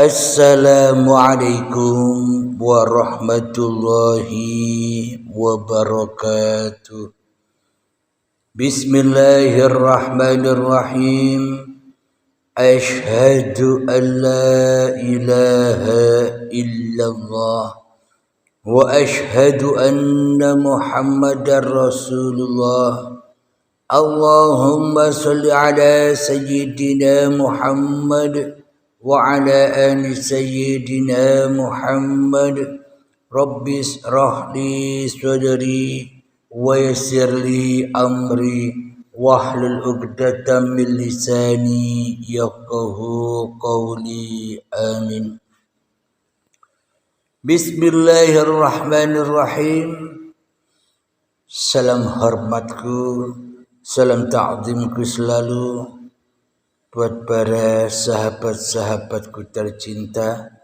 Assalamualaikum warahmatullahi wabarakatuh. Bismillahirrahmanirrahim. Ashhadu an la ilaha illallah wa ashhadu anna Muhammadar Rasulullah. Allahumma salli ala sayyidina Muhammad wa ala ali sayyidina Muhammad. Rabbis rahli sadri wa yassirli amri wahlul 'uqdatam min lisani yafqahu qawli. Amin. Bismillahirrahmanirrahim. Salam hormatku, salam ta'zimku selalu buat para sahabat-sahabatku tercinta,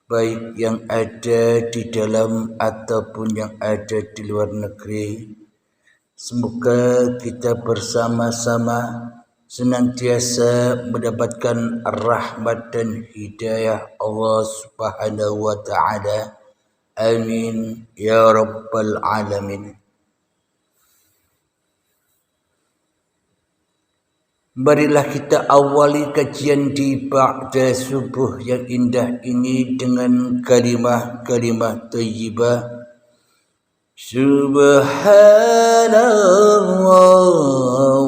baik yang ada di dalam ataupun yang ada di luar negeri. Semoga kita bersama-sama senantiasa mendapatkan rahmat dan hidayah Allah Subhanahu wa ta'ala. Amin ya rabbal alamin. Marilah kita awali kajian di ba'da subuh yang indah ini dengan kalimah-kalimah thayyibah. Subhanallah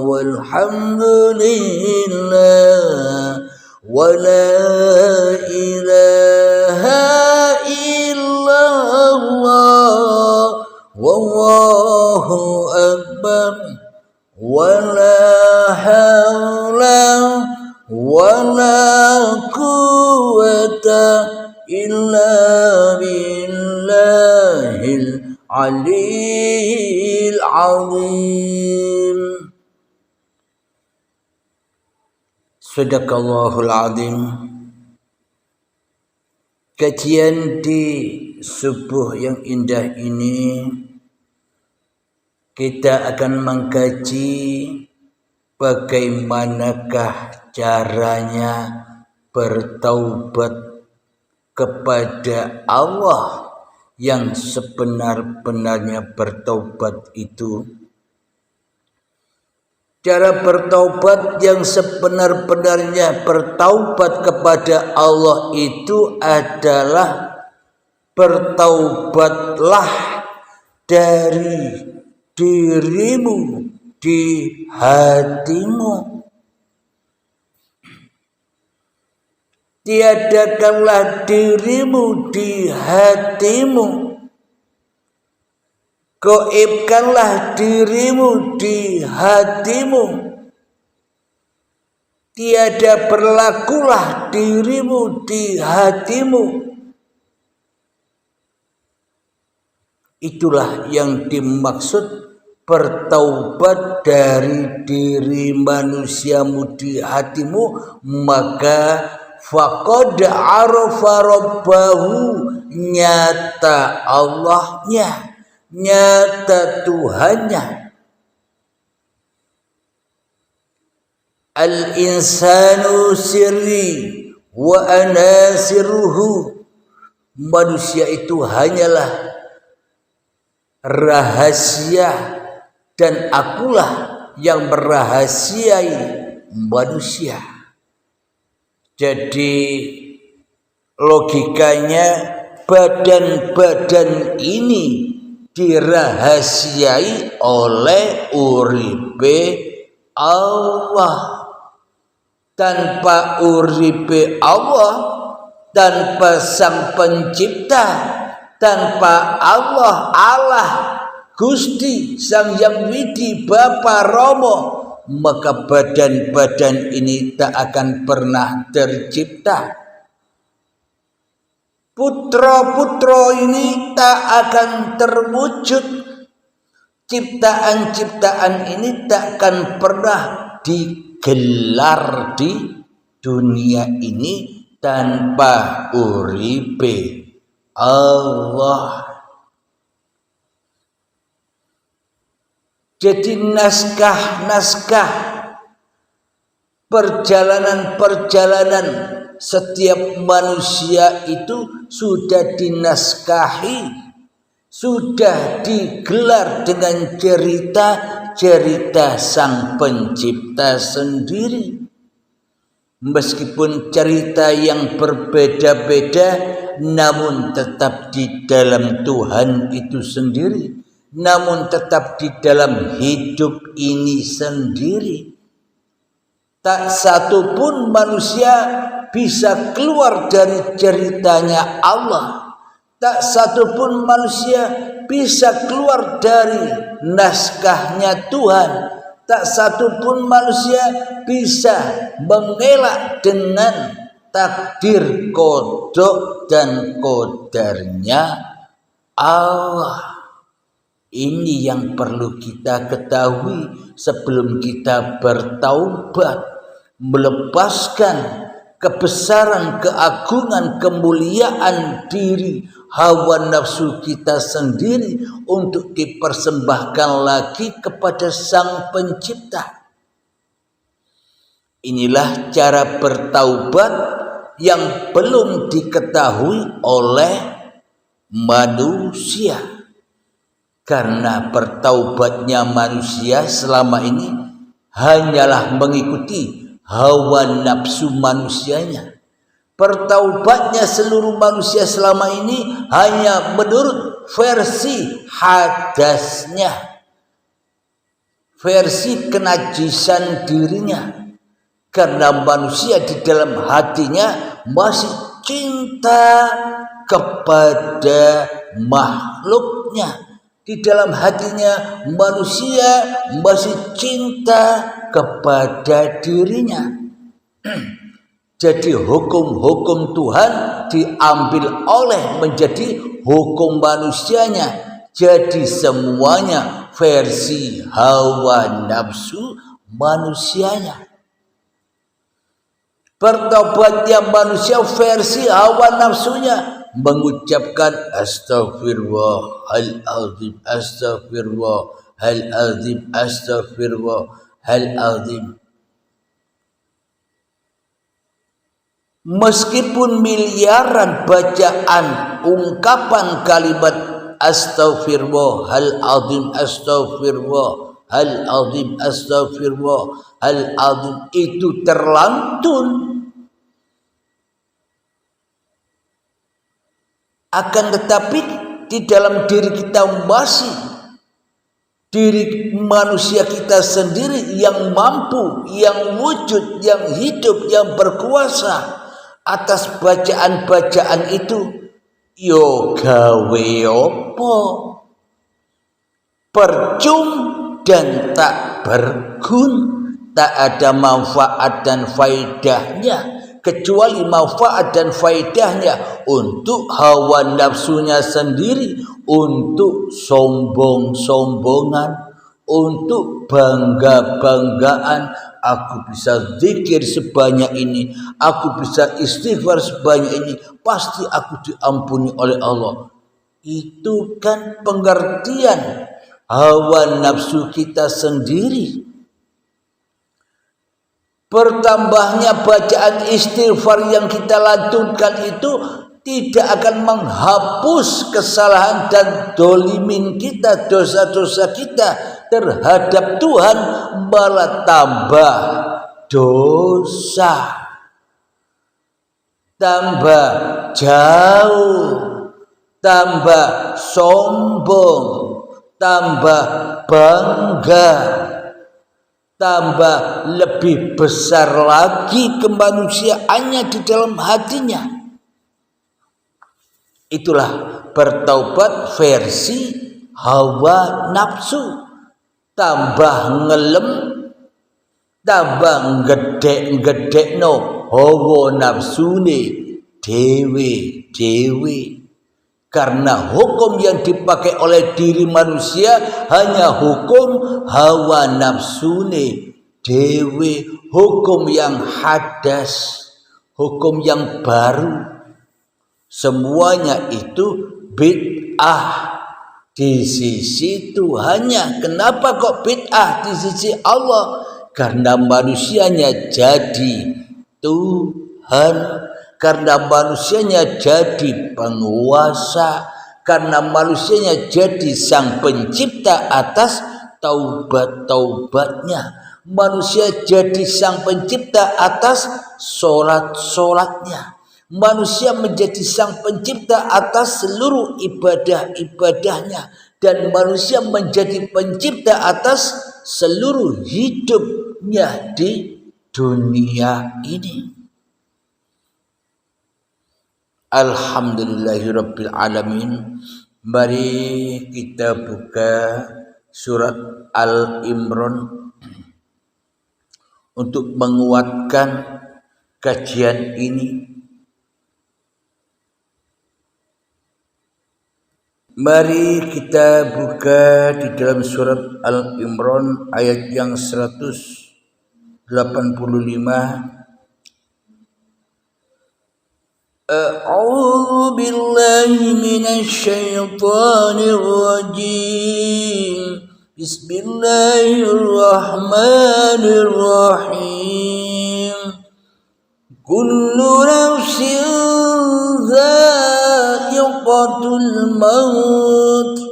walhamdulillah wa la ilaha illallah wallahu akbar wa la hawla wa la quwwata illa billahil aliyil azim. Sadaqallahul azim. Kajian di subuh yang indah ini kita akan mengkaji bagaimanakah caranya bertaubat kepada Allah yang sebenar-benarnya bertaubat itu. Cara bertaubat yang sebenar-benarnya bertaubat kepada Allah itu adalah bertaubatlah dari dirimu di hatimu. Tiadakanlah dirimu di hatimu. Goibkanlah dirimu di hatimu. Tiada berlakulah dirimu di hatimu. Itulah yang dimaksud bertaubat dari diri manusiamu di hatimu, maka faqad arafa rabbahu, nyata Allahnya, nyata Tuhannya. Al-insanu sirri wa ana sirruhu. Manusia itu hanyalah rahasia dan akulah yang merahasiai manusia. Jadi logikanya badan-badan ini dirahasiai oleh uripe Allah. Tanpa uripe Allah, tanpa sang pencipta, tanpa Allah Gusti Sang Hyang Widi Bapa Rama, maka badan-badan ini tak akan pernah tercipta. Putra-putra ini tak akan terwujud. Ciptaan-ciptaan ini tak akan pernah digelar di dunia ini tanpa uripe Allah. Jadi naskah-naskah perjalanan-perjalanan setiap manusia itu sudah dinaskahi, sudah digelar dengan cerita-cerita Sang Pencipta sendiri. Meskipun cerita yang berbeda-beda, namun tetap di dalam Tuhan itu sendiri, namun tetap di dalam hidup ini sendiri. Tak satu pun manusia bisa keluar dari ceritanya Allah. Tak satu pun manusia bisa keluar dari naskahnya Tuhan. Tak satu pun manusia bisa mengelak dengan takdir kodok dan kodarnya Allah. Ini yang perlu kita ketahui sebelum kita bertaubat, melepaskan kebesaran, keagungan, kemuliaan diri, hawa nafsu kita sendiri untuk dipersembahkan lagi kepada Sang Pencipta. Inilah cara bertaubat yang belum diketahui oleh manusia. Karena bertaubatnya manusia selama ini hanyalah mengikuti hawa nafsu manusianya. Bertaubatnya seluruh manusia selama ini hanya menurut versi hadasnya, versi kenajisan dirinya. Karena manusia di dalam hatinya masih cinta kepada makhluknya. Di dalam hatinya manusia masih cinta kepada dirinya. Jadi hukum-hukum Tuhan diambil oleh menjadi hukum manusianya. Jadi semuanya versi hawa nafsu manusianya. Bertobatnya manusia versi hawa nafsunya, mengucapkan astaghfirullahaladzim, astaghfirullahaladzim, astaghfirullahaladzim. Meskipun miliaran bacaan ungkapan kalimat astaghfirullahaladzim, astaghfirullahaladzim, astaghfirullahaladzim itu terlantun, akan tetapi di dalam diri kita masih diri manusia kita sendiri yang mampu, yang wujud, yang hidup, yang berkuasa atas bacaan-bacaan itu. Yo gawe opo? Percum dan tak bergun, tak ada manfaat dan faedahnya, kecuali manfaat dan faedahnya untuk hawa nafsunya sendiri, untuk sombong-sombongan, untuk bangga-banggaan. Aku bisa zikir sebanyak ini, aku bisa istighfar sebanyak ini, pasti aku diampuni oleh Allah. Itu kan pengertian hawa nafsu kita sendiri. Bertambahnya bacaan istighfar yang kita lantunkan itu tidak akan menghapus kesalahan dan dolimin kita, dosa-dosa kita terhadap Tuhan, malah tambah dosa, tambah jauh, tambah sombong, tambah bangga, tambah lebih besar lagi kemanusiaannya di dalam hatinya. Itulah bertaubat versi hawa nafsu. Tambah ngelem, tambah ngedek no hawa nafsune dewe. Karena hukum yang dipakai oleh diri manusia hanya hukum hawa nafsune dewe, hukum yang hadas, hukum yang baru. Semuanya itu bid'ah di sisi Tuhannya. Kenapa kok bid'ah di sisi Allah? Karena manusianya jadi Tuhan. Tuhan, karena manusianya jadi penguasa, karena manusianya jadi sang pencipta atas taubat-taubatnya. Manusia jadi sang pencipta atas solat-solatnya. Manusia menjadi sang pencipta atas seluruh ibadah-ibadahnya. Dan manusia menjadi pencipta atas seluruh hidupnya di dunia ini. Alhamdulillahirabbil alamin. Mari kita buka surat Al-Imran untuk menguatkan kajian ini. Mari kita buka di dalam surat Al-Imran ayat yang 185. A'udzu billahi minasy syaithanir rajim. Bismillahirrahmanirrahim. Kullu nafsin dha'iqatul maut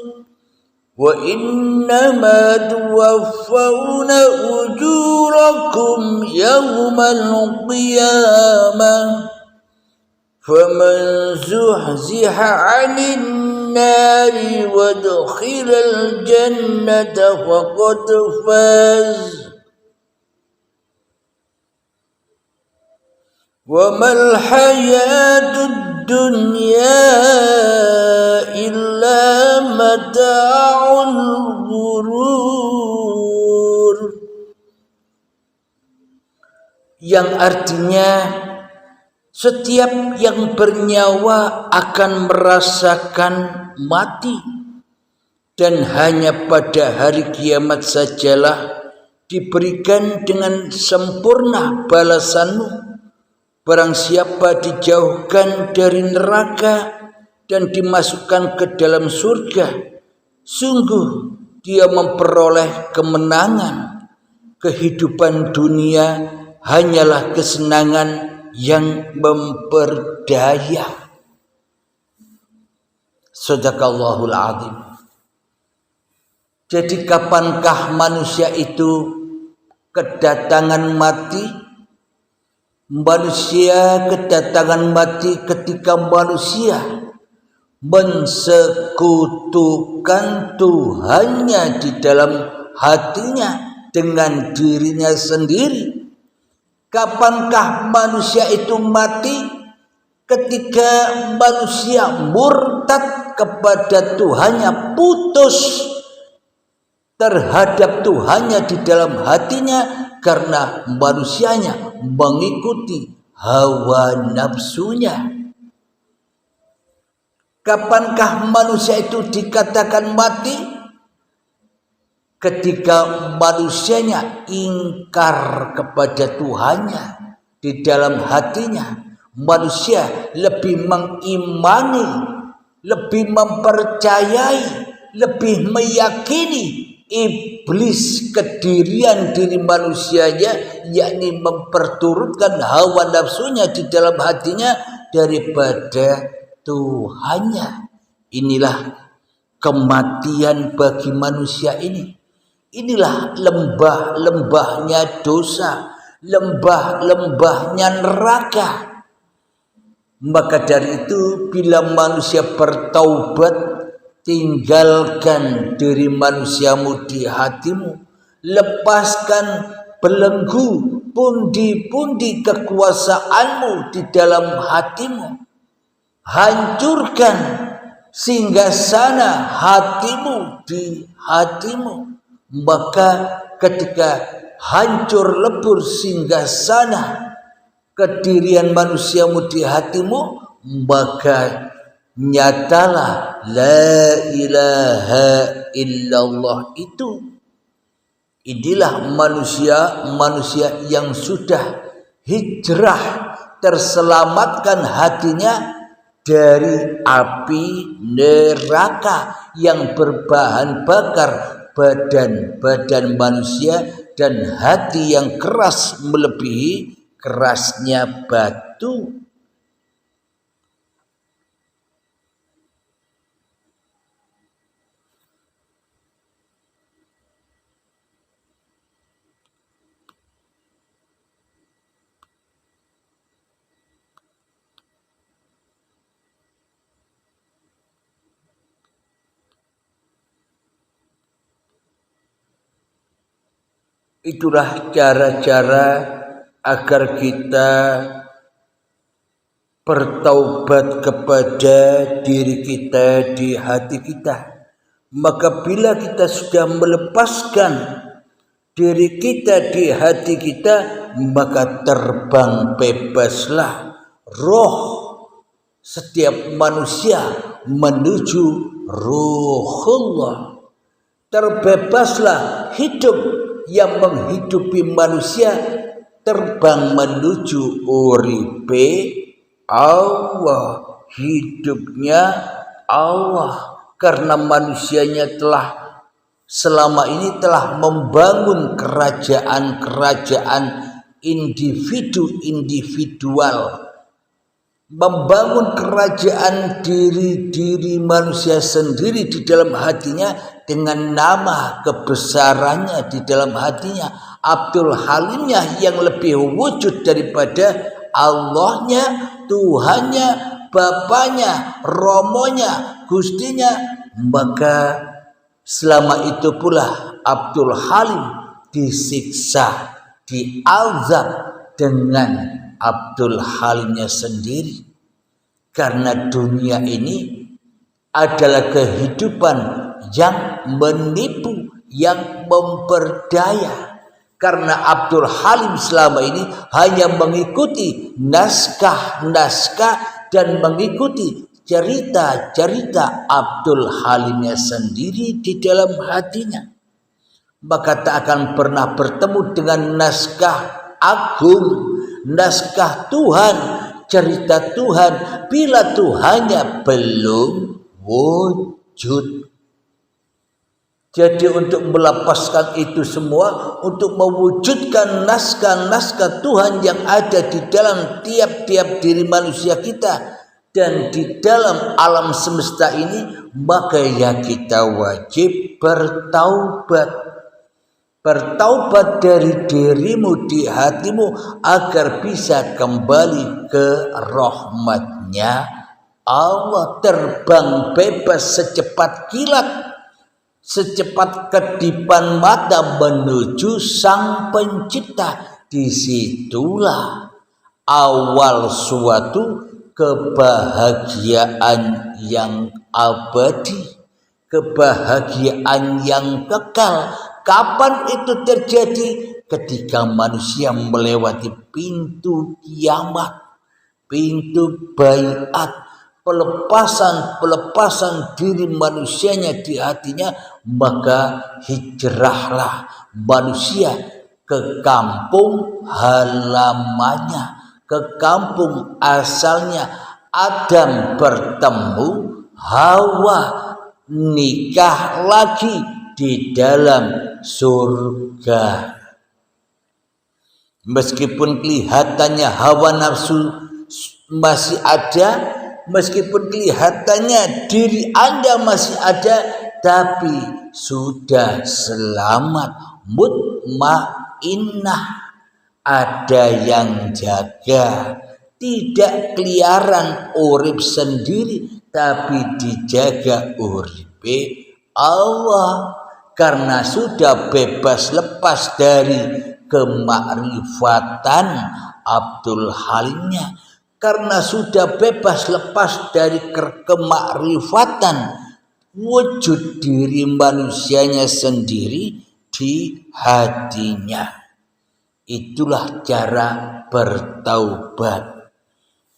wa innama tuwaffawna ujurakum yawmal qiyamah. فمن زحزح عن النار وادخل الجنة فقد فاز وما الحياة الدنيا إلا متاع الغرور. Yang artinya setiap yang bernyawa akan merasakan mati, dan hanya pada hari kiamat sajalah diberikan dengan sempurna balasanmu. Barang siapa dijauhkan dari neraka dan dimasukkan ke dalam surga, sungguh dia memperoleh kemenangan. Kehidupan dunia hanyalah kesenangan yang memperdaya. Sadaqallahul azim. Jadi kapankah manusia itu kedatangan mati? Manusia kedatangan mati ketika manusia mensekutukan Tuhannya di dalam hatinya dengan dirinya sendiri. Kapankah manusia itu mati? Ketika manusia murtad kepada Tuhannya, putus terhadap Tuhannya di dalam hatinya karena manusianya mengikuti hawa nafsunya. Kapankah manusia itu dikatakan mati? Ketika manusianya ingkar kepada Tuhannya di dalam hatinya. Manusia lebih mengimani, lebih mempercayai, lebih meyakini iblis kedirian diri manusianya, yakni memperturutkan hawa nafsunya di dalam hatinya daripada Tuhannya. Inilah kematian bagi manusia ini. Inilah lembah-lembahnya dosa, lembah-lembahnya neraka. Maka dari itu, bila manusia bertaubat, tinggalkan diri manusiamu di hatimu, lepaskan belenggu pundi-pundi kekuasaanmu di dalam hatimu, hancurkan singgasana hatimu di hatimu. Maka ketika hancur lebur singgasana kedirian manusiamu di hatimu, maka nyatalah la ilaha illallah itu. Inilah manusia yang sudah hijrah, terselamatkan hatinya dari api neraka yang berbahan bakar badan manusia dan hati yang keras melebihi kerasnya batu. satu. Itulah cara-cara agar kita bertaubat kepada diri kita di hati kita. Maka bila kita sudah melepaskan diri kita di hati kita, maka terbang bebaslah roh setiap manusia menuju ruhullah. Terbebaslah hidup yang menghidupi manusia terbang menuju uripe Allah, hidupnya Allah, karena manusianya telah selama ini telah membangun kerajaan-kerajaan individual, membangun kerajaan diri manusia sendiri di dalam hatinya dengan nama kebesarannya di dalam hatinya, Abdul Halimnya yang lebih wujud daripada Allahnya, Tuhannya, Bapaknya, Romonya, Gustinya. Maka selama itu pula Abdul Halim disiksa, diazab dengan Abdul Halimnya sendiri. Karena dunia ini adalah kehidupan yang menipu, yang memperdaya. Karena Abdul Halim selama ini hanya mengikuti naskah-naskah dan mengikuti cerita-cerita Abdul Halimnya sendiri di dalam hatinya. Maka tak akan pernah bertemu dengan naskah agung, naskah Tuhan, cerita Tuhan, bila Tuhannya belum wujud. Jadi untuk melepaskan itu semua, untuk mewujudkan naskah-naskah Tuhan yang ada di dalam tiap-tiap diri manusia kita dan di dalam alam semesta ini, maka ya kita wajib bertaubat. Bertaubat dari dirimu di hatimu agar bisa kembali ke rahmatnya Allah, terbang bebas secepat kilat, secepat kedipan mata menuju Sang Pencipta. Disitulah awal suatu kebahagiaan yang abadi, kebahagiaan yang kekal. Kapan itu terjadi? Ketika manusia melewati pintu kiamat, pintu baiat, pelepasan diri manusianya di hatinya, maka hijrahlah manusia ke kampung halamannya, ke kampung asalnya. Adam bertemu Hawa, nikah lagi di dalam surga. Meskipun kelihatannya hawa nafsu masih ada, meskipun kelihatannya diri Anda masih ada, tapi sudah selamat, mutmainnah, ada yang jaga, tidak keliaran urip sendiri, tapi dijaga uripe Allah. Karena sudah bebas lepas dari kemakrifatan Abdul Halimnya, karena sudah bebas lepas dari kemakrifatan wujud diri manusianya sendiri di hatinya. Itulah cara bertaubat,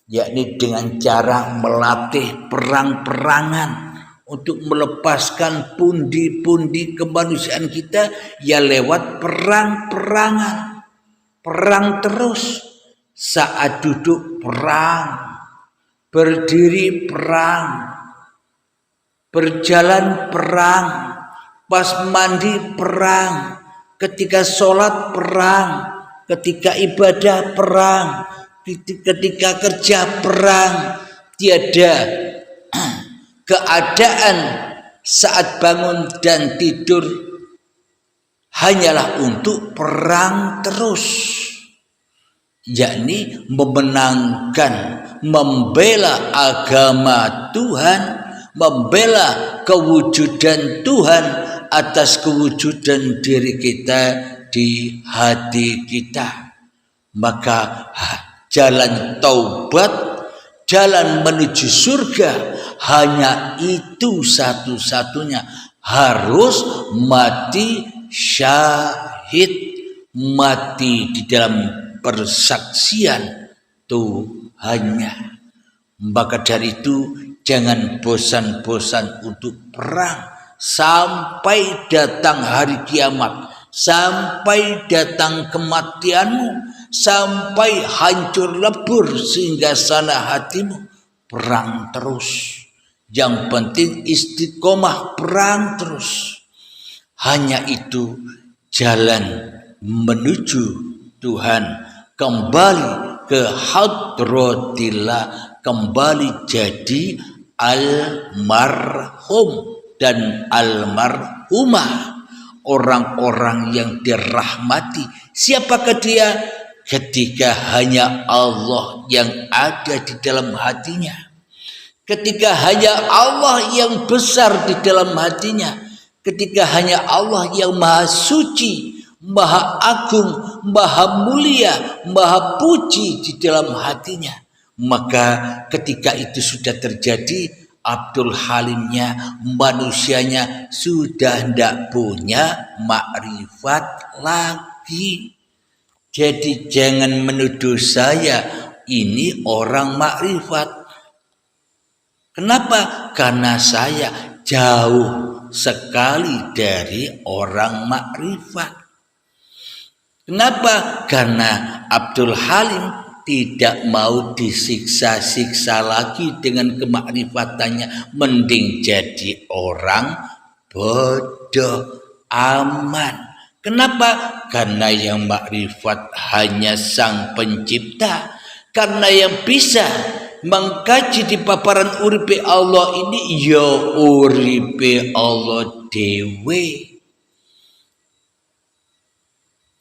yakni dengan cara melatih perang-perangan untuk melepaskan pundi-pundi kemanusiaan kita, ya lewat perang-perangan. Perang terus, saat duduk perang, berdiri perang, berjalan perang, pas mandi perang, ketika sholat perang, ketika ibadah perang, ketika kerja perang, tiada keadaan saat bangun dan tidur hanyalah untuk perang terus, yakni memenangkan, membela agama Tuhan, membela kewujudan Tuhan atas kewujudan diri kita di hati kita. Maka jalan taubat, jalan menuju surga hanya itu satu-satunya, harus mati syahid, mati di dalam persaksian Tuhannya. Maka dari itu jangan bosan-bosan untuk perang sampai datang hari kiamat, sampai datang kematianmu, sampai hancur lebur sehingga sana hatimu. Perang terus. Yang penting istiqomah, perang terus. Hanya itu jalan menuju Tuhan, kembali ke hadratillah, kembali jadi almarhum dan almarhumah, orang-orang yang dirahmati. Siapakah dia? Ketika hanya Allah yang ada di dalam hatinya, ketika hanya Allah yang besar di dalam hatinya, ketika hanya Allah yang maha suci, maha agung, maha mulia, maha puji di dalam hatinya, maka ketika itu sudah terjadi, Abdul Halimnya, manusianya sudah tidak punya makrifat lagi. Jadi jangan menuduh saya ini orang makrifat. Kenapa? Karena saya jauh sekali dari orang makrifat. Kenapa? Karena Abdul Halim tidak mau disiksa-siksa lagi dengan kemakrifatannya. Mending jadi orang bodoh aman. Kenapa? Karena yang makrifat hanya Sang Pencipta. Karena yang bisa mengkaji di paparan uripe Allah ini ya uripe Allah dewe.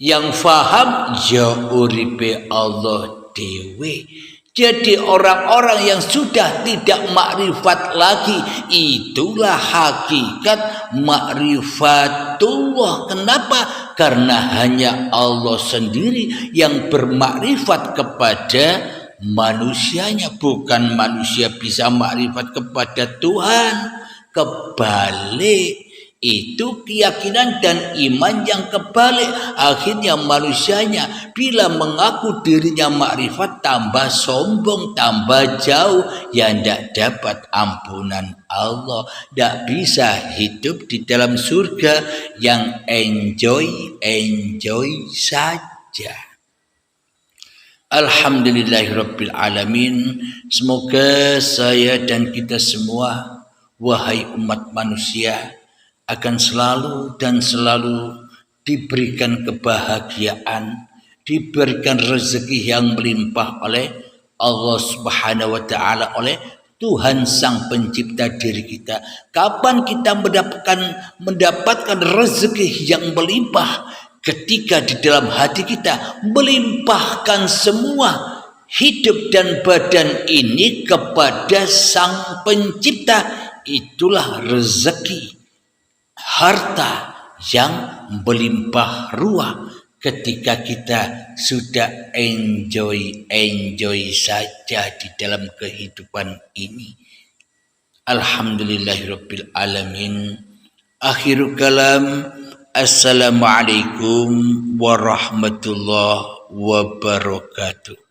Yang faham ya uripe Allah dewe. Jadi orang-orang yang sudah tidak makrifat lagi, itulah hakikat makrifatullah. Kenapa? Karena hanya Allah sendiri yang bermakrifat kepada manusianya. Bukan manusia bisa makrifat kepada Tuhan. Kebalik. Itu keyakinan dan iman yang kebalik. Akhirnya manusianya bila mengaku dirinya makrifat tambah sombong, tambah jauh, yang tidak dapat ampunan Allah, tidak bisa hidup di dalam surga yang enjoy saja. Alhamdulillahirabbil alamin. Semoga saya dan kita semua, wahai umat manusia, akan selalu dan selalu diberikan kebahagiaan, diberikan rezeki yang melimpah oleh Allah Subhanahu wa taala, oleh Tuhan Sang Pencipta diri kita. Kapan kita mendapatkan rezeki yang melimpah? Ketika di dalam hati kita melimpahkan semua hidup dan badan ini kepada Sang Pencipta. Itulah rezeki, harta yang melimpah ruah ketika kita sudah enjoy saja di dalam kehidupan ini. Alhamdulillahirabbil alamin. Akhirul kalam. Assalamualaikum warahmatullahi wabarakatuh.